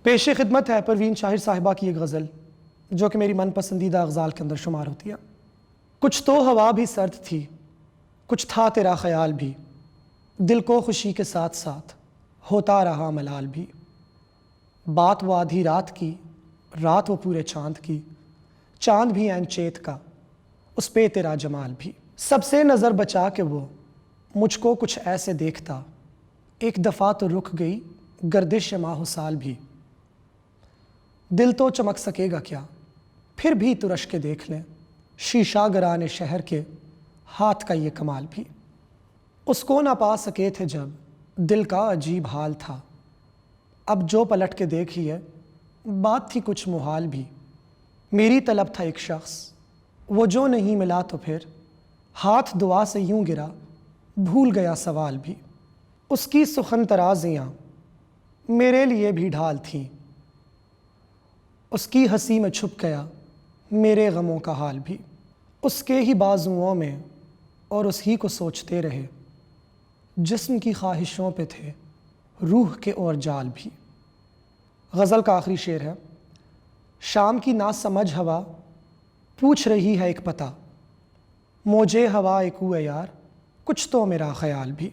پیش خدمت ہے پروین شاہر صاحبہ کی ایک غزل جو کہ میری من پسندیدہ اغزال کے اندر شمار ہوتی ہے۔ کچھ تو ہوا بھی سرد تھی، کچھ تھا تیرا خیال بھی، دل کو خوشی کے ساتھ ساتھ ہوتا رہا ملال بھی۔ بات وہ آدھی رات کی، رات وہ پورے چاند کی، چاند بھی عین چیت کا، اس پہ تیرا جمال بھی۔ سب سے نظر بچا کے وہ مجھ کو کچھ ایسے دیکھتا، ایک دفعہ تو رک گئی گردش ماہ و سال بھی۔ دل تو چمک سکے گا کیا، پھر بھی ترش کے دیکھ لیں، شیشہ گرانے شہر کے ہاتھ کا یہ کمال بھی۔ اس کو نہ پا سکے تھے جب دل کا عجیب حال تھا، اب جو پلٹ کے دیکھیے بات تھی کچھ محال بھی۔ میری طلب تھا ایک شخص، وہ جو نہیں ملا تو پھر ہاتھ دعا سے یوں گرا، بھول گیا سوال بھی۔ اس کی سخن ترازیاں میرے لیے بھی ڈھال تھیں، اس کی ہنسی میں چھپ گیا میرے غموں کا حال بھی۔ اس کے ہی بازوؤں میں اور اس ہی کو سوچتے رہے، جسم کی خواہشوں پہ تھے روح کے اور جال بھی۔ غزل کا آخری شعر ہے۔ شام کی نا سمجھ ہوا پوچھ رہی ہے ایک پتہ، موجے ہوا ایک ہوئے یار کچھ تو میرا خیال بھی۔